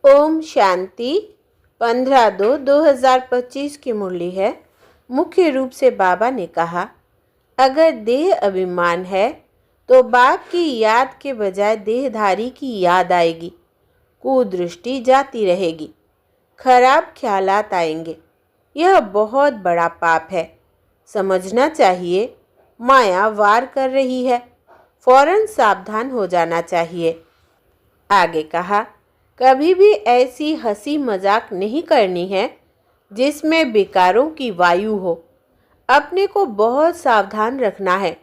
ओम शांति 15/2/2025 की मुरली है। मुख्य रूप से बाबा ने कहा, अगर देह अभिमान है तो बाप की याद के बजाय देहधारी की याद आएगी, कुदृष्टि जाती रहेगी, खराब ख्यालात आएंगे। यह बहुत बड़ा पाप है। समझना चाहिए माया वार कर रही है, फौरन सावधान हो जाना चाहिए। आगे कहा, कभी भी ऐसी हंसी मजाक नहीं करनी है जिसमें विकारों की वायु हो। अपने को बहुत सावधान रखना है।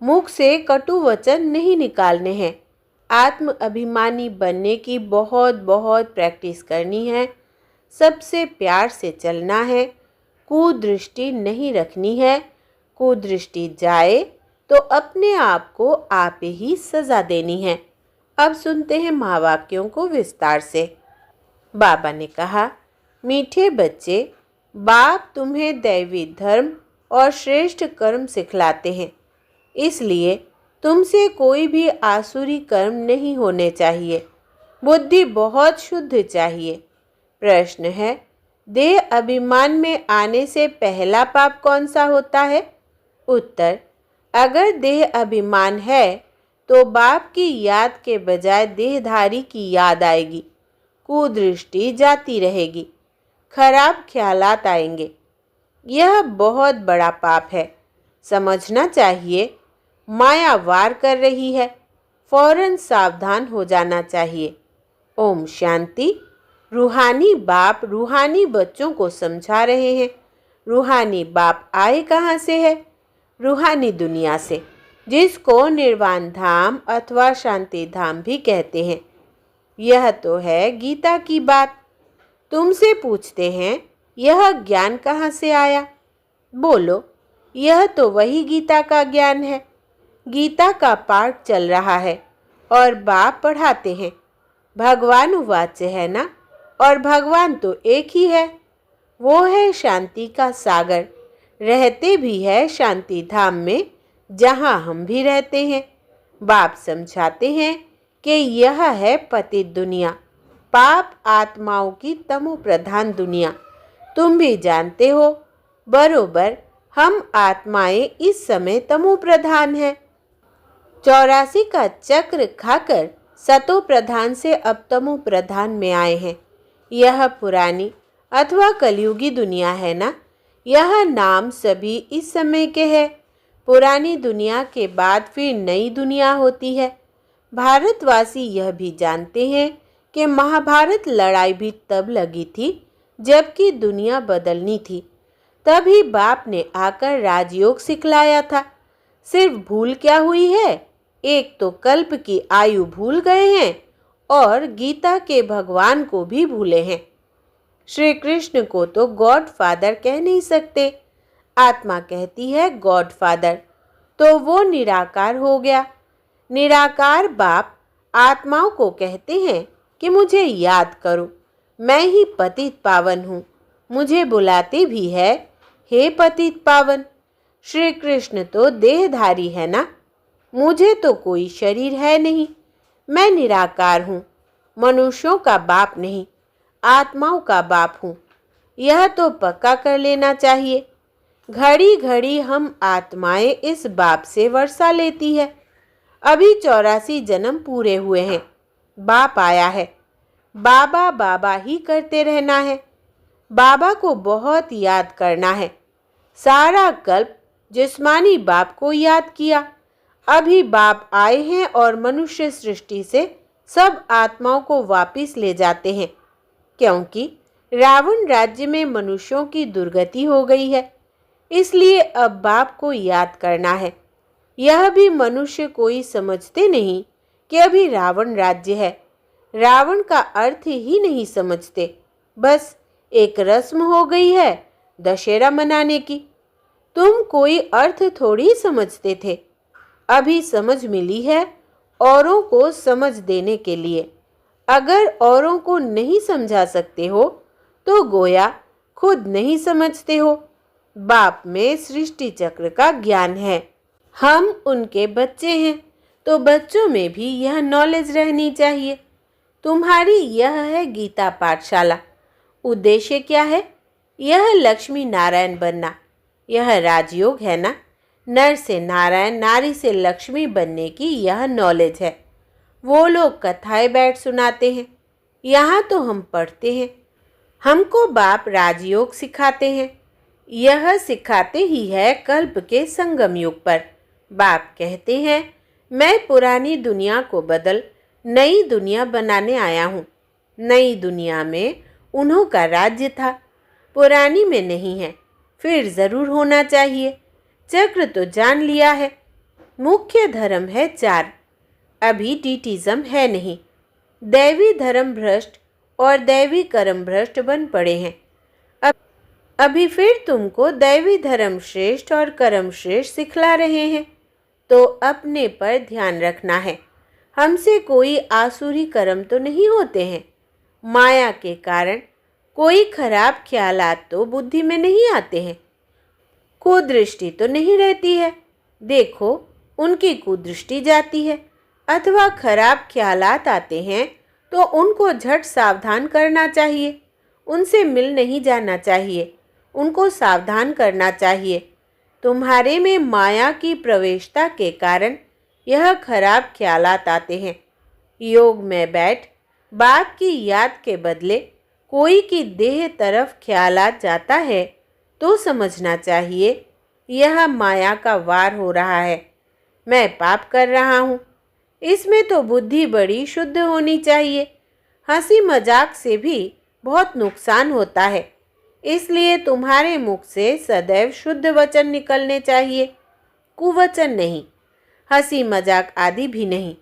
मुख से कटु वचन नहीं निकालने हैं। आत्म अभिमानी बनने की बहुत बहुत प्रैक्टिस करनी है। सबसे प्यार से चलना है। कुदृष्टि नहीं रखनी है। कुदृष्टि जाए तो अपने आप को आप ही सजा देनी है। अब सुनते हैं महावाक्यों को विस्तार से। बाबा ने कहा, मीठे बच्चे, बाप तुम्हें दैवी धर्म और श्रेष्ठ कर्म सिखलाते हैं, इसलिए तुमसे कोई भी आसुरी कर्म नहीं होने चाहिए। बुद्धि बहुत शुद्ध चाहिए। प्रश्न है, देह अभिमान में आने से पहला पाप कौन सा होता है? उत्तर, अगर देह अभिमान है तो बाप की याद के बजाय देहधारी की याद आएगी, कुदृष्टि जाती रहेगी, खराब ख्यालात आएंगे। यह बहुत बड़ा पाप है। समझना चाहिए माया वार कर रही है, फौरन सावधान हो जाना चाहिए। ओम शांति। रूहानी बाप रूहानी बच्चों को समझा रहे हैं। रूहानी बाप आए कहाँ से है? रूहानी दुनिया से, जिसको निर्वाण धाम अथवा शांति धाम भी कहते हैं। यह तो है गीता की बात। तुमसे पूछते हैं, यह ज्ञान कहाँ से आया? बोलो, यह तो वही गीता का ज्ञान है। गीता का पाठ चल रहा है और बाप पढ़ाते हैं। भगवान वाच्य है ना, और भगवान तो एक ही है। वो है शांति का सागर, रहते भी है शांति धाम में, जहाँ हम भी रहते हैं। बाप समझाते हैं कि यह है पतित दुनिया, पाप आत्माओं की तमो प्रधान दुनिया। तुम भी जानते हो बरोबर, हम आत्माएं इस समय तमो प्रधान हैं। 84 का चक्र खाकर सतो प्रधान से अब तमो प्रधान में आए हैं। यह पुरानी अथवा कलयुगी दुनिया है ना। यह नाम सभी इस समय के हैं। पुरानी दुनिया के बाद फिर नई दुनिया होती है। भारतवासी यह भी जानते हैं कि महाभारत लड़ाई भी तब लगी थी जबकि दुनिया बदलनी थी। तभी बाप ने आकर राजयोग सिखलाया था। सिर्फ भूल क्या हुई है? एक तो कल्प की आयु भूल गए हैं और गीता के भगवान को भी भूले हैं। श्री कृष्ण को तो गॉड फादर कह नहीं सकते। आत्मा कहती है गॉड फादर, तो वो निराकार हो गया। निराकार बाप आत्माओं को कहते हैं कि मुझे याद करो, मैं ही पतित पावन हूँ। मुझे बुलाते भी है, हे पतित पावन। श्री कृष्ण तो देहधारी है ना। मुझे तो कोई शरीर है नहीं, मैं निराकार हूँ। मनुष्यों का बाप नहीं, आत्माओं का बाप हूँ। यह तो पक्का कर लेना चाहिए। घड़ी घड़ी हम आत्माएं इस बाप से वर्षा लेती है। अभी 84 जन्म पूरे हुए हैं। बाप आया है। बाबा बाबा ही करते रहना है। बाबा को बहुत याद करना है। सारा कल्प जिस्मानी बाप को याद किया। अभी बाप आए हैं और मनुष्य सृष्टि से सब आत्माओं को वापिस ले जाते हैं, क्योंकि रावण राज्य में मनुष्यों की दुर्गति हो गई है। इसलिए अब बाप को याद करना है। यह भी मनुष्य कोई समझते नहीं कि अभी रावण राज्य है। रावण का अर्थ ही नहीं समझते। बस एक रस्म हो गई है दशहरा मनाने की। तुम कोई अर्थ थोड़ी समझते थे। अभी समझ मिली है औरों को समझ देने के लिए। अगर औरों को नहीं समझा सकते हो तो गोया खुद नहीं समझते हो। बाप में सृष्टि चक्र का ज्ञान है। हम उनके बच्चे हैं, तो बच्चों में भी यह नॉलेज रहनी चाहिए। तुम्हारी यह है गीता पाठशाला। उद्देश्य क्या है? यह लक्ष्मी नारायण बनना। यह राजयोग है ना। नर से नारायण, नारी से लक्ष्मी बनने की यह नॉलेज है। वो लोग कथाएं बैठ सुनाते हैं, यहाँ तो हम पढ़ते हैं। हमको बाप राजयोग सिखाते हैं। यह सिखाते ही है कल्प के संगम युग पर। बाप कहते हैं, मैं पुरानी दुनिया को बदल नई दुनिया बनाने आया हूँ। नई दुनिया में उन्हों का राज्य था, पुरानी में नहीं है। फिर ज़रूर होना चाहिए। चक्र तो जान लिया है। मुख्य धर्म है 4। अभी टीटिज्म है नहीं। दैवी धर्म भ्रष्ट और दैवी कर्म भ्रष्ट बन पड़े हैं। अभी फिर तुमको दैवी धर्म श्रेष्ठ और कर्म श्रेष्ठ सिखला रहे हैं, तो अपने पर ध्यान रखना है। हमसे कोई आसुरी कर्म तो नहीं होते हैं। माया के कारण कोई खराब ख्यालात तो बुद्धि में नहीं आते हैं। कुदृष्टि तो नहीं रहती है। देखो, उनकी कुदृष्टि जाती है अथवा खराब ख्यालात आते हैं तो उनको झट सावधान करना चाहिए। उनसे मिल नहीं जाना चाहिए, उनको सावधान करना चाहिए। तुम्हारे में माया की प्रवेशता के कारण यह खराब ख्यालात आते हैं। योग में बैठ बाप की याद के बदले कोई की देह तरफ ख्यालात जाता है तो समझना चाहिए यह माया का वार हो रहा है। मैं पाप कर रहा हूँ। इसमें तो बुद्धि बड़ी शुद्ध होनी चाहिए। हंसी मजाक से भी बहुत नुकसान होता है, इसलिए तुम्हारे मुख से सदैव शुद्ध वचन निकलने चाहिए, कुवचन नहीं, हंसी मजाक आदि भी नहीं।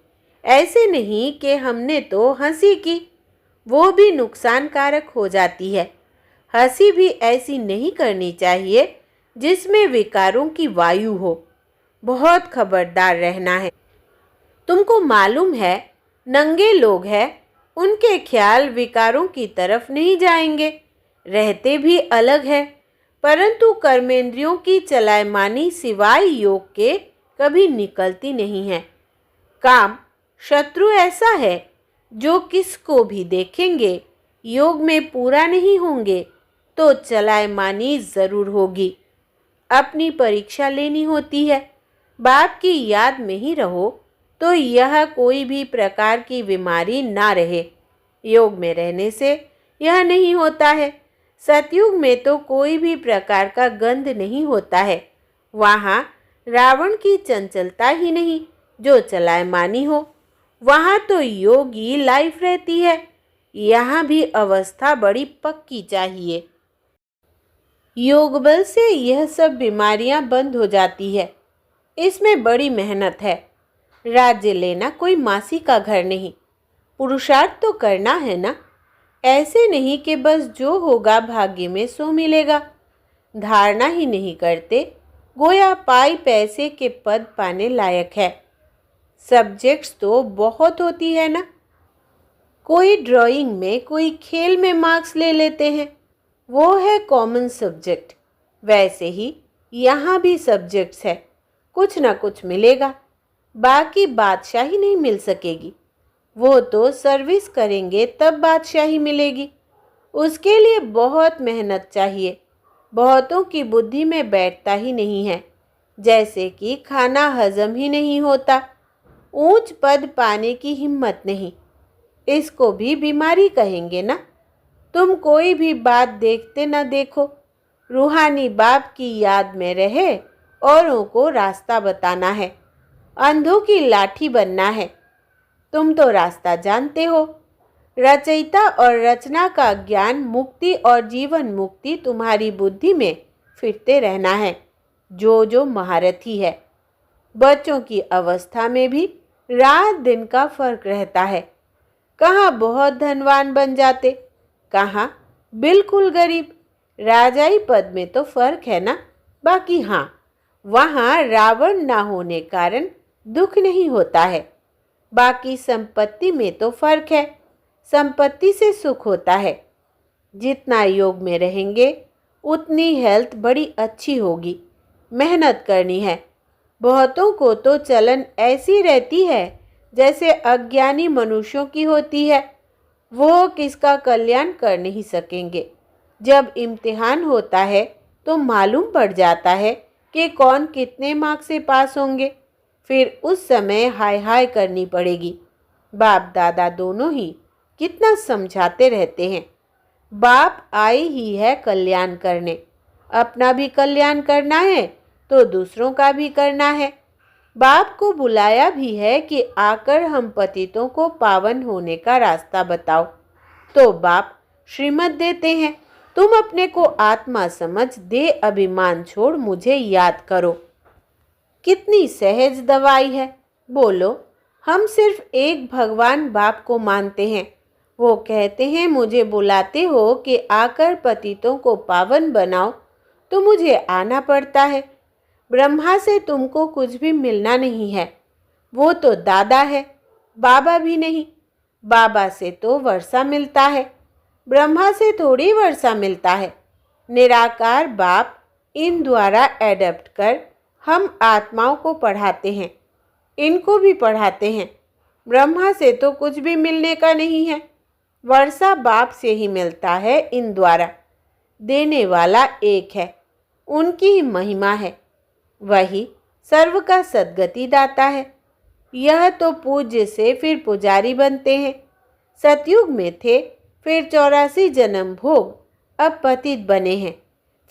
ऐसे नहीं कि हमने तो हंसी की, वो भी नुकसानकारक हो जाती है। हंसी भी ऐसी नहीं करनी चाहिए जिसमें विकारों की वायु हो। बहुत खबरदार रहना है। तुमको मालूम है, नंगे लोग हैं, उनके ख्याल विकारों की तरफ नहीं जाएंगे। रहते भी अलग है, परंतु कर्मेंद्रियों की चलायमानी सिवाय योग के कभी निकलती नहीं है। काम शत्रु ऐसा है जो किसको भी देखेंगे योग में पूरा नहीं होंगे तो चलायमानी जरूर होगी। अपनी परीक्षा लेनी होती है। बाप की याद में ही रहो तो यह कोई भी प्रकार की बीमारी ना रहे। योग में रहने से यह नहीं होता है। सतयुग में तो कोई भी प्रकार का गंध नहीं होता है। वहाँ रावण की चंचलता ही नहीं जो चलायमानी हो। वहाँ तो योगी लाइफ रहती है। यहाँ भी अवस्था बड़ी पक्की चाहिए। योग बल से यह सब बीमारियां बंद हो जाती है। इसमें बड़ी मेहनत है। राज्य लेना कोई मासी का घर नहीं। पुरुषार्थ तो करना है ना। ऐसे नहीं कि बस जो होगा भाग्य में सो मिलेगा। धारणा ही नहीं करते, गोया पाई पैसे के पद पाने लायक है। सब्जेक्ट्स तो बहुत होती है ना। कोई ड्राइंग में, कोई खेल में मार्क्स ले लेते हैं, वो है कॉमन सब्जेक्ट। वैसे ही यहाँ भी सब्जेक्ट्स है, कुछ ना कुछ मिलेगा। बाकी बादशाही नहीं मिल सकेगी। वो तो सर्विस करेंगे तब बादशाही मिलेगी। उसके लिए बहुत मेहनत चाहिए। बहुतों की बुद्धि में बैठता ही नहीं है, जैसे कि खाना हजम ही नहीं होता। ऊंच पद पाने की हिम्मत नहीं, इसको भी बीमारी कहेंगे ना। तुम कोई भी बात देखते न देखो, रूहानी बाप की याद में रहे, औरों को रास्ता बताना है, अंधों की लाठी बनना है। तुम तो रास्ता जानते हो। रचयिता और रचना का ज्ञान, मुक्ति और जीवन मुक्ति तुम्हारी बुद्धि में फिरते रहना है, जो जो महारथी है। बच्चों की अवस्था में भी रात दिन का फर्क रहता है। कहाँ बहुत धनवान बन जाते, कहाँ बिल्कुल गरीब। राजाई पद में तो फर्क है ना। बाकी हाँ, वहाँ रावण ना होने कारण दुख नहीं होता है। बाकी संपत्ति में तो फर्क है, संपत्ति से सुख होता है। जितना योग में रहेंगे उतनी हेल्थ बड़ी अच्छी होगी। मेहनत करनी है। बहुतों को तो चलन ऐसी रहती है जैसे अज्ञानी मनुष्यों की होती है। वो किसका कल्याण कर नहीं सकेंगे। जब इम्तिहान होता है तो मालूम पड़ जाता है कि कौन कितने मार्क्स से पास होंगे। फिर उस समय हाय हाय करनी पड़ेगी। बाप दादा दोनों ही कितना समझाते रहते हैं। बाप आए ही है कल्याण करने। अपना भी कल्याण करना है तो दूसरों का भी करना है। बाप को बुलाया भी है कि आकर हम पतितों को पावन होने का रास्ता बताओ। तो बाप श्रीमत देते हैं, तुम अपने को आत्मा समझ दे अभिमान छोड़ मुझे याद करो। कितनी सहज दवाई है। बोलो, हम सिर्फ एक भगवान बाप को मानते हैं। वो कहते हैं मुझे बुलाते हो कि आकर पतितों को पावन बनाओ, तो मुझे आना पड़ता है। ब्रह्मा से तुमको कुछ भी मिलना नहीं है। वो तो दादा है, बाबा भी नहीं। बाबा से तो वर्षा मिलता है, ब्रह्मा से थोड़ी वर्षा मिलता है। निराकार बाप इन द्वारा एडप्ट कर हम आत्माओं को पढ़ाते हैं, इनको भी पढ़ाते हैं। ब्रह्मा से तो कुछ भी मिलने का नहीं है। वर्षा बाप से ही मिलता है। इन द्वारा देने वाला एक है, उनकी ही महिमा है। वही सर्व का सद्गति दाता है। यह तो पूज्य से फिर पुजारी बनते हैं। सतयुग में थे, फिर 84 जन्म भोग, अब पतित बने हैं,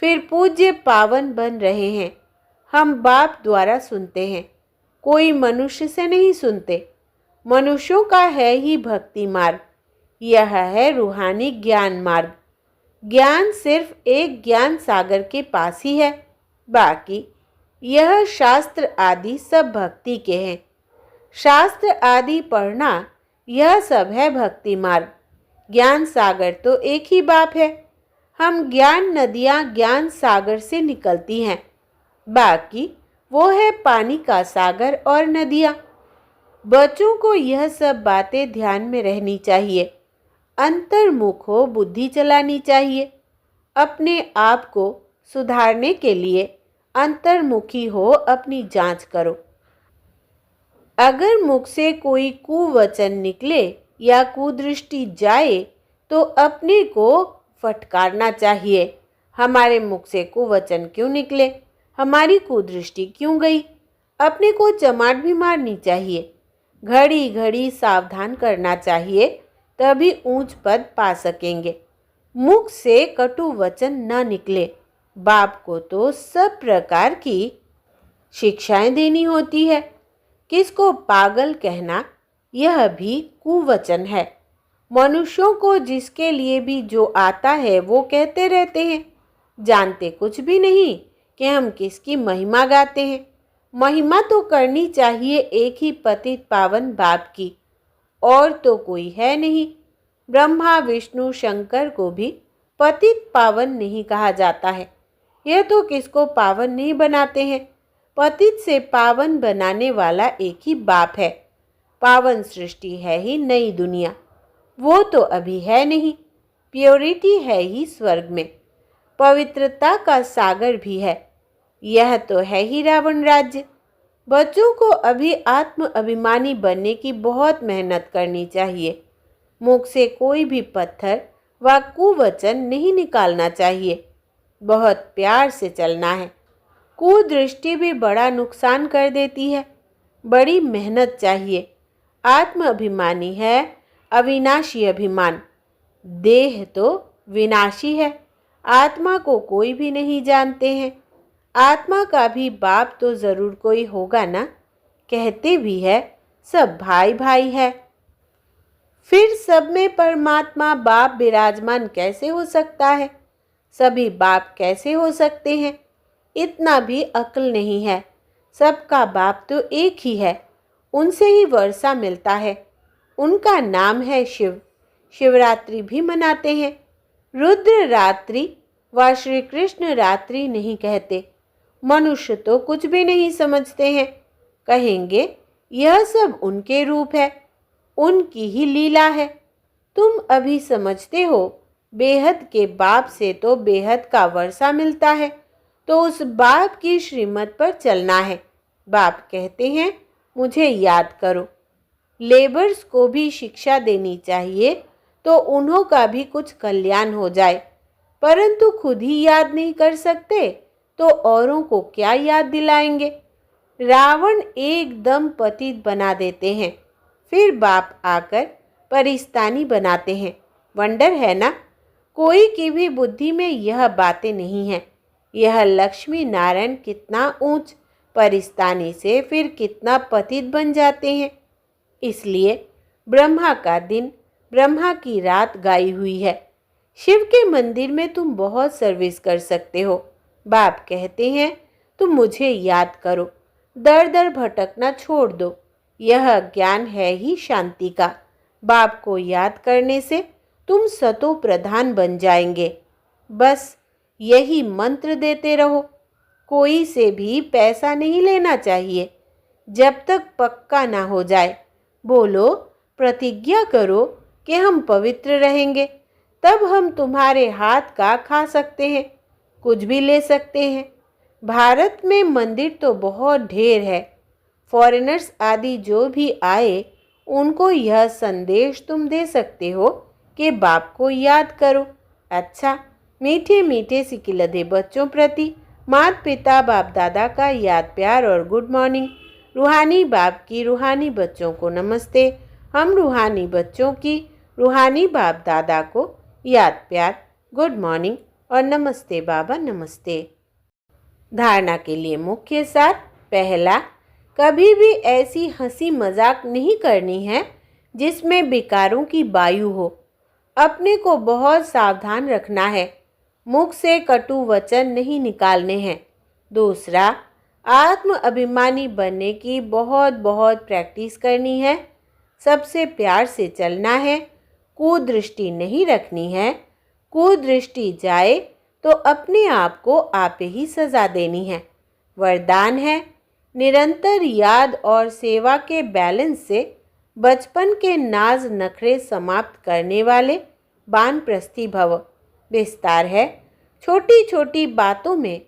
फिर पूज्य पावन बन रहे हैं। हम बाप द्वारा सुनते हैं, कोई मनुष्य से नहीं सुनते। मनुष्यों का है ही भक्ति मार्ग, यह है रूहानी ज्ञान मार्ग। ज्ञान सिर्फ एक ज्ञान सागर के पास ही है, बाकी यह शास्त्र आदि सब भक्ति के हैं। शास्त्र आदि पढ़ना यह सब है भक्ति मार्ग। ज्ञान सागर तो एक ही बाप है। हम ज्ञान नदियाँ ज्ञान सागर से निकलती हैं, बाकी वो है पानी का सागर और नदियाँ। बच्चों को यह सब बातें ध्यान में रहनी चाहिए। अंतर्मुख हो बुद्धि चलानी चाहिए। अपने आप को सुधारने के लिए अंतर्मुखी हो अपनी जांच करो। अगर मुख से कोई कुवचन निकले या कुदृष्टि जाए तो अपने को फटकारना चाहिए। हमारे मुख से कुवचन क्यों निकले, हमारी कुदृष्टि क्यों गई, अपने को चमाट भी मारनी चाहिए। घड़ी घड़ी सावधान करना चाहिए, तभी ऊंच पद पा सकेंगे। मुख से कटु वचन न निकले। बाप को तो सब प्रकार की शिक्षाएं देनी होती है। किसको पागल कहना यह भी कुवचन है। मनुष्यों को जिसके लिए भी जो आता है वो कहते रहते हैं, जानते कुछ भी नहीं कि हम किसकी महिमा गाते हैं। महिमा तो करनी चाहिए एक ही पतित पावन बाप की, और तो कोई है नहीं। ब्रह्मा विष्णु शंकर को भी पतित पावन नहीं कहा जाता है। यह तो किसको पावन नहीं बनाते हैं। पतित से पावन बनाने वाला एक ही बाप है। पावन सृष्टि है ही नई दुनिया, वो तो अभी है नहीं। प्योरिटी है ही स्वर्ग में, पवित्रता का सागर भी है। यह तो है ही रावण राज्य। बच्चों को अभी आत्म अभिमानी बनने की बहुत मेहनत करनी चाहिए। मुख से कोई भी पत्थर व कुवचन नहीं निकालना चाहिए। बहुत प्यार से चलना है। कुदृष्टि भी बड़ा नुकसान कर देती है। बड़ी मेहनत चाहिए। आत्म अभिमानी है अविनाशी अभिमान। देह तो विनाशी है। आत्मा को कोई भी नहीं जानते हैं। आत्मा का भी बाप तो जरूर कोई होगा ना। कहते भी है सब भाई भाई है। फिर सब में परमात्मा बाप विराजमान कैसे हो सकता है। सभी बाप कैसे हो सकते हैं, इतना भी अक्ल नहीं है। सबका बाप तो एक ही है, उनसे ही वर्षा मिलता है। उनका नाम है शिव। शिवरात्रि भी मनाते हैं। रुद्र रात्रि व श्री कृष्ण रात्रि नहीं कहते। मनुष्य तो कुछ भी नहीं समझते हैं। कहेंगे यह सब उनके रूप है, उनकी ही लीला है। तुम अभी समझते हो बेहद के बाप से तो बेहद का वर्षा मिलता है, तो उस बाप की श्रीमत पर चलना है। बाप कहते हैं मुझे याद करो। लेबर्स को भी शिक्षा देनी चाहिए, तो उन्हों का भी कुछ कल्याण हो जाए, परंतु खुद ही याद नहीं कर सकते तो औरों को क्या याद दिलाएंगे। रावण एकदम पतित बना देते हैं, फिर बाप आकर परिस्तानी बनाते हैं। वंडर है ना, कोई की भी बुद्धि में यह बातें नहीं है। यह लक्ष्मी नारायण कितना ऊंच परिस्तानी से फिर कितना पतित बन जाते हैं। इसलिए ब्रह्मा का दिन, ब्रह्मा की रात गाई हुई है। शिव के मंदिर में तुम बहुत सर्विस कर सकते हो। बाप कहते हैं तुम मुझे याद करो, दर दर भटकना छोड़ दो। यह ज्ञान है ही शांति का। बाप को याद करने से तुम सतो प्रधान बन जाएंगे। बस यही मंत्र देते रहो। कोई से भी पैसा नहीं लेना चाहिए जब तक पक्का ना हो जाए। बोलो, प्रतिज्ञा करो कि हम पवित्र रहेंगे, तब हम तुम्हारे हाथ का खा सकते हैं, कुछ भी ले सकते हैं। भारत में मंदिर तो बहुत ढेर है। फॉरेनर्स आदि जो भी आए उनको यह संदेश तुम दे सकते हो कि बाप को याद करो। अच्छा, मीठे मीठे सिकिलधे बच्चों प्रति माता पिता बाप दादा का याद प्यार और गुड मॉर्निंग। रूहानी बाप की रूहानी बच्चों को नमस्ते। हम रूहानी बच्चों की रूहानी बाप दादा को याद प्यार, गुड मॉर्निंग और नमस्ते बाबा नमस्ते। धारणा के लिए मुख्य सार। पहला, कभी भी ऐसी हंसी मजाक नहीं करनी है जिसमें विकारों की वायु हो। अपने को बहुत सावधान रखना है, मुख से कटु वचन नहीं निकालने हैं। दूसरा, आत्म अभिमानी बनने की बहुत बहुत प्रैक्टिस करनी है। सबसे प्यार से चलना है, कुदृष्टि नहीं रखनी है। कुदृष्टि जाए तो अपने आप को आप ही सजा देनी है। वरदान है, निरंतर याद और सेवा के बैलेंस से बचपन के नाज नखरे समाप्त करने वाले वानप्रस्थी भव। विस्तार है, छोटी छोटी बातों में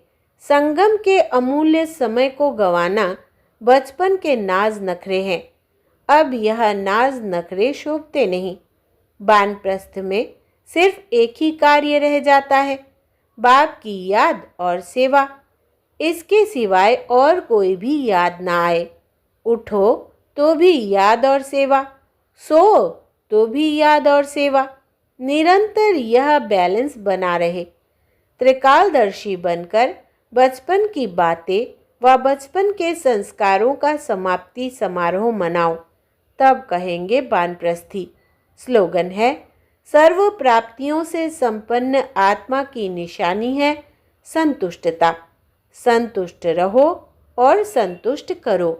संगम के अमूल्य समय को गंवाना बचपन के नाज नखरे हैं। अब यह नाज नखरे शोभते नहीं। वानप्रस्थ में सिर्फ एक ही कार्य रह जाता है, बाप की याद और सेवा। इसके सिवाय और कोई भी याद ना आए। उठो तो भी याद और सेवा, सो तो भी याद और सेवा। निरंतर यह बैलेंस बना रहे। त्रिकालदर्शी बनकर बचपन की बातें व बचपन के संस्कारों का समाप्ति समारोह मनाओ, तब कहेंगे वानप्रस्थी। स्लोगन है, सर्व प्राप्तियों से संपन्न आत्मा की निशानी है संतुष्टता। संतुष्ट रहो और संतुष्ट करो।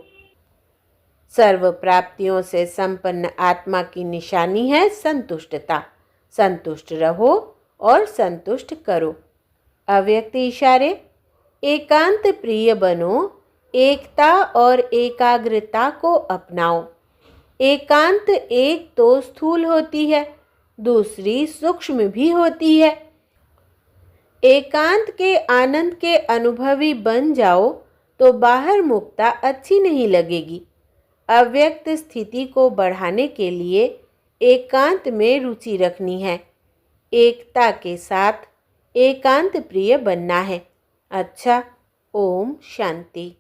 सर्व प्राप्तियों से संपन्न आत्मा की निशानी है संतुष्टता। संतुष्ट रहो और संतुष्ट करो। अव्यक्त इशारे। एकांत प्रिय बनो, एकता और एकाग्रता को अपनाओ। एकांत एक तो स्थूल होती है, दूसरी सूक्ष्म भी होती है। एकांत के आनंद के अनुभवी बन जाओ तो बाहर मुक्ता अच्छी नहीं लगेगी। अव्यक्त स्थिति को बढ़ाने के लिए एकांत में रुचि रखनी है। एकता के साथ एकांत प्रिय बनना है। अच्छा, ओम शांति।